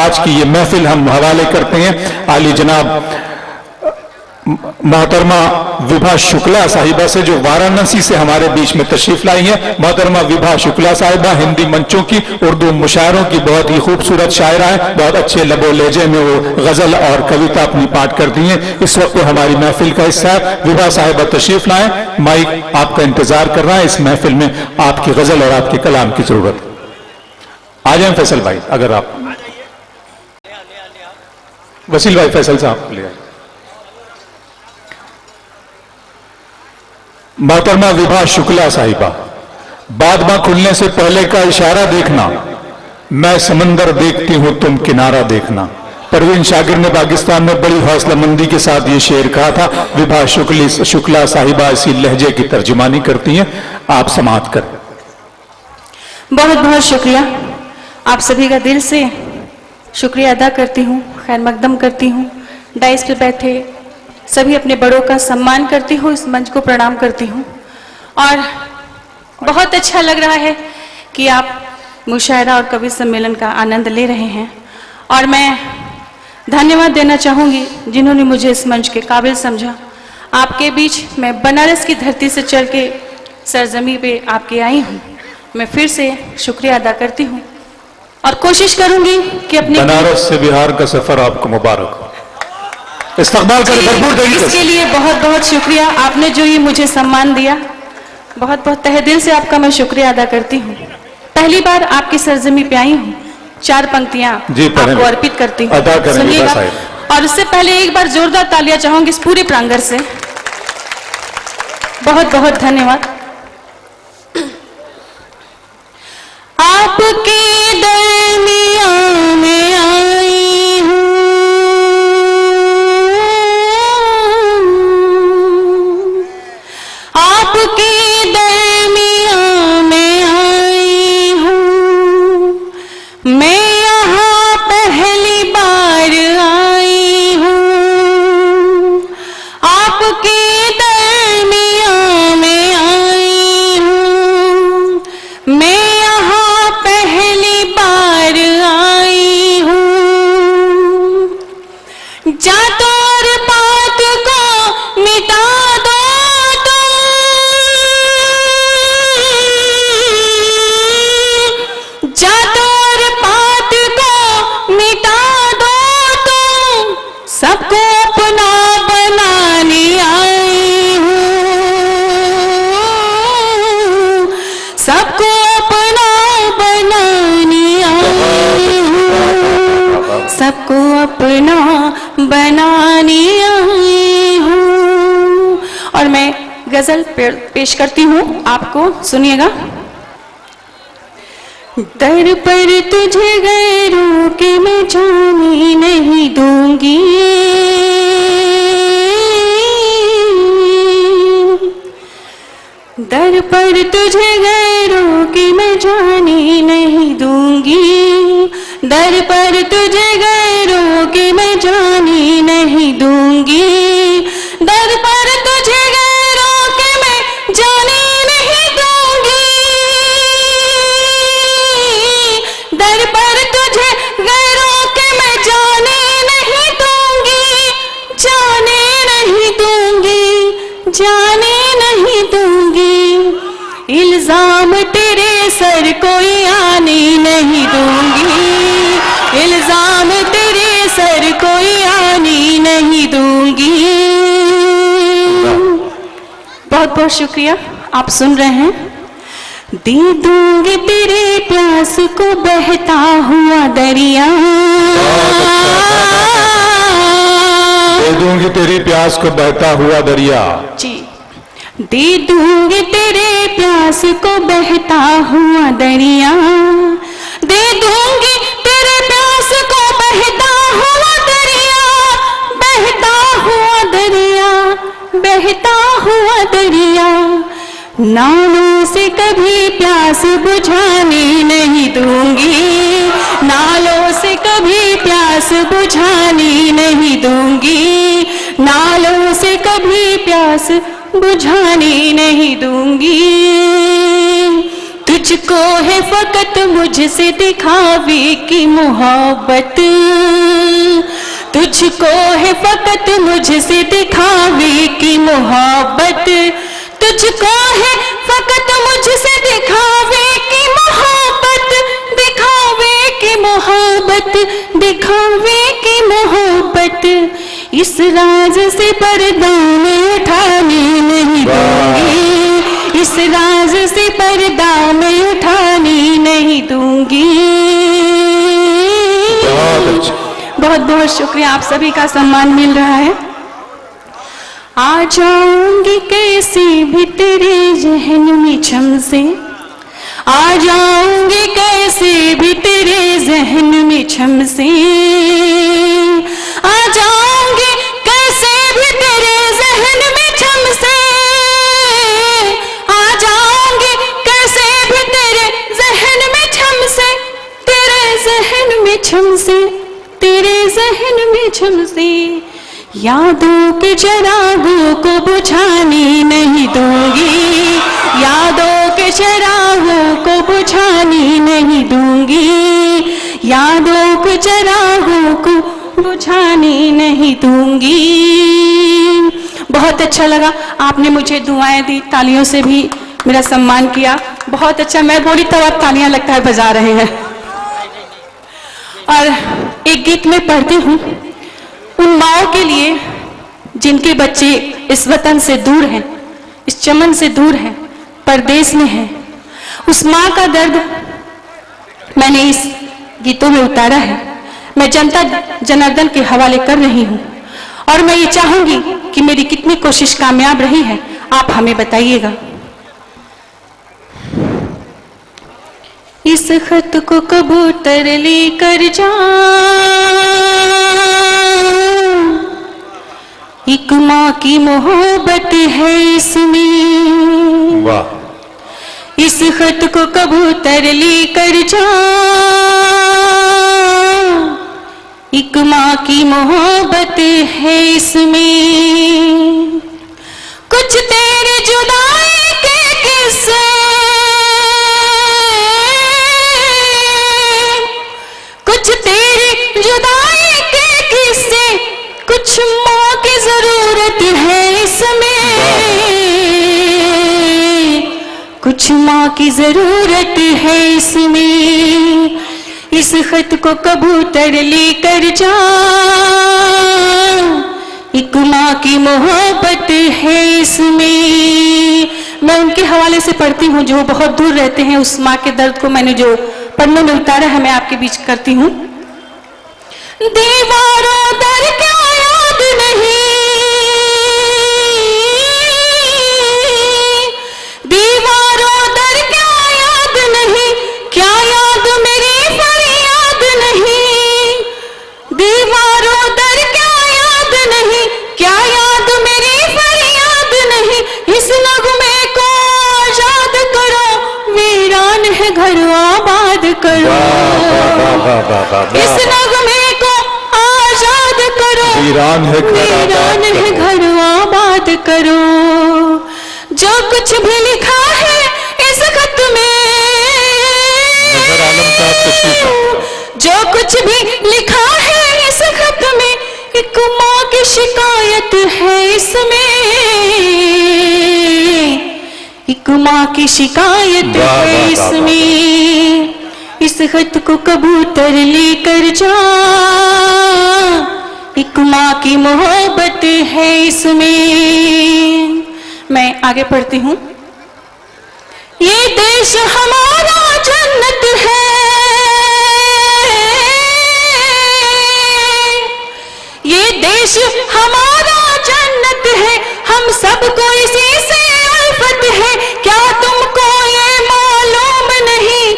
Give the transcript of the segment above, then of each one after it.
आज की ये महफिल हम हवाले करते हैं आली जनाब मोहतरमा विभा शुक्ला साहिबा से, जो वाराणसी से हमारे बीच में तशरीफ लाई हैं। मोहतरमा विभा शुक्ला साहिबा हिंदी मंचों की, उर्दू मुशायरों की बहुत ही खूबसूरत शायरा है। बहुत अच्छे लबो लहजे में वो गजल और कविता अपनी पाठ करती हैं। इस वक्त वो हमारी महफिल का हिस्सा है। विभा साहिबा तशरीफ लाएं, माइक आपका इंतजार कर रहा है। इस महफिल में आपकी गजल और आपके कलाम की जरूरत। आ जाए फैसल भाई, अगर आप वसील भाई, फैसल साहब ले आए। मोहतरमा विभा शुक्ला साहिबा, बादमा खुलने से पहले का इशारा देखना, मैं समंदर देखती हूं तुम किनारा देखना। परवीन शागिर ने पाकिस्तान में बड़ी हौसलामंदी के साथ ये शेर कहा था। विभा शुक्ला साहिबा इसी लहजे की तर्जुमानी करती हैं। आप समाअत करें। बहुत बहुत शुक्रिया, आप सभी का दिल से शुक्रिया अदा करती हूँ, खैर मकदम करती हूँ। डाइस पे बैठे सभी अपने बड़ों का सम्मान करती हूँ, इस मंच को प्रणाम करती हूँ। और बहुत अच्छा लग रहा है कि आप मुशायरा और कवि सम्मेलन का आनंद ले रहे हैं। और मैं धन्यवाद देना चाहूँगी जिन्होंने मुझे इस मंच के काबिल समझा। आपके बीच मैं बनारस की धरती से चल के सरजमी पे आपके आई हूँ। मैं फिर से शुक्रिया अदा करती हूँ और कोशिश करूँगी कि अपने बनारस से बिहार का सफर आपको मुबारक हो। इस्तकबाल करें भरपूर तरीके से। इसके लिए बहुत बहुत शुक्रिया, आपने जो ये मुझे सम्मान दिया, बहुत बहुत तहे दिल से आपका मैं शुक्रिया अदा करती हूँ। पहली बार आपकी सरजमी पे आई हूँ, 4 पंक्तियां आपको अर्पित करती हूँ, सुनिएगा। और उससे पहले एक बार जोरदार तालियां चाहूंगी इस पूरे प्रांगण से। बहुत बहुत धन्यवाद। आपके दरमियां में आई हूँ, आपके दरमियां में आई हूँ, मैं यहाँ पहली बार आई हूँ। आपके दरमियां में आई हूँ, मैं यहाँ पहली बार आई हूँ। जात और पात को मिटा दो तुम, जात और पात को मिटा दो तुम, सबको अपना बनाने आई हूँ, सबको अपना बनाने आई हूँ, सबको अपना बनाने आई हूँ। और मैं गजल पेश करती हूँ, आपको सुनिएगा। दर पर तुझे गैरों के मैं जाने नहीं दूंगी, दर पर तुझे गैरों के मैं जाने नहीं दूंगी, दर पर तुझे गैरों के मैं जाने नहीं दूंगी, दर पर तुझे गैरों के मैं जाने नहीं दूंगी, दर पर तुझे गैरों के मैं जाने नहीं दूंगी, जाने नहीं दूंगी, जाने नहीं दूंगी। इल्जाम तेरे सर कोई आने नहीं दूंगी, इल्जाम तेरे सर कोई आने नहीं दूंगी। बहुत बहुत शुक्रिया, आप सुन रहे हैं। दे दूंगी तेरे प्यास को बहता हुआ दरिया, दे दूंगी तेरी प्यास को बहता हुआ दरिया जी, दे दूंगी तेरे प्यास को बहता हुआ दरिया, दे दूंगी तेरे प्यास को बहता हुआ दरिया, बहता हुआ दरिया, बहता हुआ दरिया। नालों से कभी प्यास बुझाने नहीं दूंगी, नालों से कभी प्यास बुझाने नहीं दूंगी, नालों से कभी प्यास बुझाने नहीं दूंगी। तुझको है फकत मुझसे दिखावे की मोहब्बत, तुझको है फकत मुझसे दिखावे की मोहब्बत, तुझको है फकत मुझसे दिखावे की मोहब्बत, दिखावे की मोहब्बत, दिखावे की मोहब्बत। इस राज से पर्दा मैं उठाने नहीं दूंगी, इस राज से पर्दा मैं उठाने नहीं दूंगी। बहुत बहुत शुक्रिया, आप सभी का सम्मान मिल रहा है। आ जाऊंगी कैसे भी तेरे जहन में छम से, आ जाऊंगी कैसे भी तेरे जहन में छम से, आ जाऊंगी कैसे भी तेरे जहन में छम से, आ जाऊंगी कैसे भी तेरे जहन में छम से, तेरे जहन में छम से, तेरे जहन में छम से। यादों के चिरागों को बुझाने नहीं दूंगी, यादों के चिरागों को बुझाने नहीं दूंगी, यादों के चिरागों को बुझाने नहीं दूंगी। बहुत अच्छा लगा, आपने मुझे दुआएं दी, तालियों से भी मेरा सम्मान किया। बहुत अच्छा, मैं बोली तब आप तालियां लगता है बजा रहे हैं। और एक गीत में पढ़ती हूँ उन माओं के लिए जिनके बच्चे इस वतन से दूर हैं, इस चमन से दूर हैं, परदेश में हैं। उस माँ का दर्द मैंने इस गीतों में उतारा है। मैं जनता जनार्दन के हवाले कर रही हूँ और मैं ये चाहूंगी कि मेरी कितनी कोशिश कामयाब रही है, आप हमें बताइएगा। इस खत को कबूतर लेकर जा, एक माँ की मोहब्बत है इसमें। वाह। इस खत को कबूतर लेकर जा, एक माँ की मोहब्बत है इसमें। कुछ तेरे जुदाई के किस्से, कुछ तेरी जुदाई के किस्से, कुछ माँ की जरूरत है इसमें, कुछ माँ की जरूरत है इसमें। इस खत को कबूतर लेकर जा, एक माँ की मोहब्बत है इसमें। मैं उनके हवाले से पढ़ती हूँ जो बहुत दूर रहते हैं। उस माँ के दर्द को मैंने जो पन्नों में उतारा है मैं आपके बीच करती हूँ। दीवारों दर क्या याद नहीं, दीवारों दर क्या याद नहीं, क्या याद मेरी फरियाद नहीं, दीवारों दर क्या याद नहीं, क्या याद मेरी फरियाद नहीं। इस नगमे को आजाद करो, वीरान है घर आबाद करो, इस नगमे को आजाद करो, वीरान है घर आबाद करो। जो कुछ भी लिखा है इस खत में, जो कुछ भी लिखा है इस खत में, एक माँ की शिकायत है इसमें, एक माँ की शिकायत है इसमें। इस खत को कबूतर लेकर जा, एक माँ की मोहब्बत है इसमें। मैं आगे पढ़ती हूँ। ये देश हमारा जन्नत है, ये देश हमारा जन्नत है, हम सबको इसी से उल्फत है। क्या तुमको ये मालूम नहीं,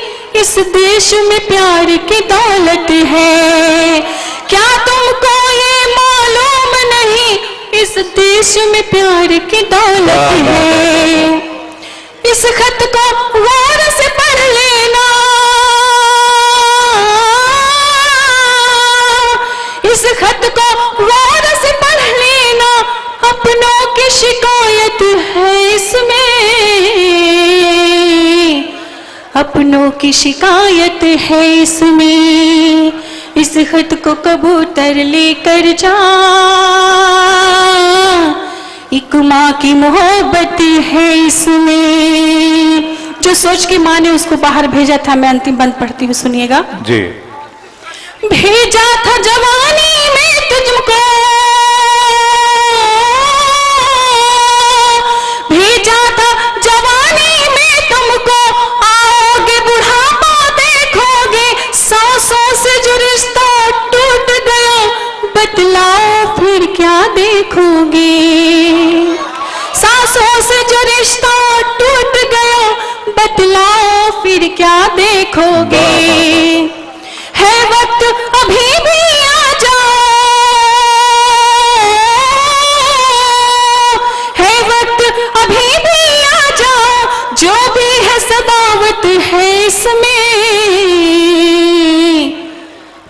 इस देश में प्यार की दौलत है। क्या तुमको ये मालूम नहीं, इस देश में प्यार की दौलत है। इस खत को गौर से पढ़ लेना, इस खत को गौर से पढ़ लेना, अपनों की शिकायत है इसमें, अपनों की शिकायत है इसमें, इस खत को कबूतर लेकर जा, एक माँ की मोहब्बत है इसमें। जो सोच के माँ ने उसको बाहर भेजा था, मैं अंतिम बंद पढ़ती हूँ, सुनिएगा जी। भेजा था जवानी में तुझको, भेजा था जवानी में तुमको, आओगे बुढ़ापा देखोगे, सांसों से जो रिश्ता टूट गया, बतलाओ फिर क्या देखोगे। सांसों से जो रिश्ता टूट गया, बतलाओ फिर क्या देखोगे। है वक्त अभी भी आ जाओ, है वक्त अभी भी आ जाओ, जो भी है सदावत है इसमें,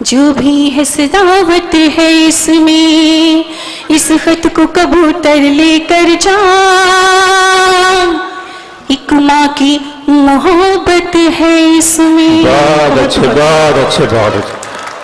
जो भी है सदावत है इसमें, इस खत को कबूतर लेकर जा, एक माँ की मोहब्बत है इसमें। बहुत अच्छे, बहुत अच्छे, बहुत अच्छे।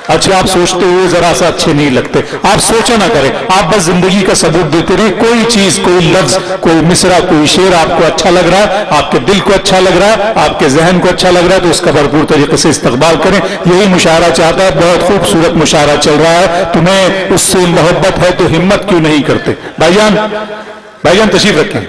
अच्छा, आप सोचते हुए जरा सा अच्छे नहीं लगते। आप सोचा ना करें, आप बस जिंदगी का सबूत देते रहे। कोई चीज, कोई लफ्ज, कोई मिसरा, कोई शेर आपको अच्छा लग रहा है, आपके दिल को अच्छा लग रहा है, आपके जहन को अच्छा लग रहा है, तो उसका भरपूर तरीके से इस्तकबाल करें। यही मुशायरा चाहता है। बहुत खूबसूरत मुशायरा चल रहा है। तुम्हें उससे मोहब्बत है तो हिम्मत क्यों नहीं करते? भाईजान, भाईजान तशरीफ रखें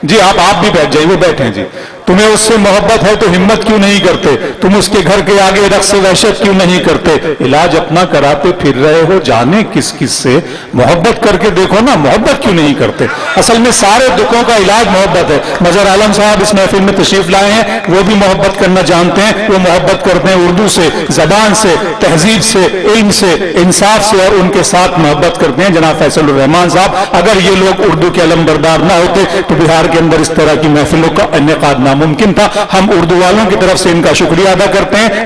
जी। आप भी बैठ जाइए, वो बैठे हैं जी। तुम्हें उससे मोहब्बत है तो हिम्मत क्यों नहीं करते? तुम उसके घर के आगे रक्स वहशत क्यों नहीं करते? इलाज अपना कराते फिर रहे हो, जाने किस किस से। मोहब्बत करके देखो ना, मोहब्बत क्यों नहीं करते? असल में सारे दुखों का इलाज मोहब्बत है। मजहर आलम साहब इस महफिल में तशरीफ लाए हैं, वो भी मोहब्बत करना जानते हैं। वो मोहब्बत करते हैं उर्दू से, जबान से, तहजीब से, इल्म से, इंसाफ से, और उनके साथ मोहब्बत करते हैं जनाब फैसल रहमान साहब। अगर ये लोग उर्दू के अलमबरदार ना होते तो बिहार के अंदर इस तरह की महफिलों का इनेकाद नामुमकिन था। हम उर्दू वालों की तरफ से इनका शुक्रिया अदा करते हैं।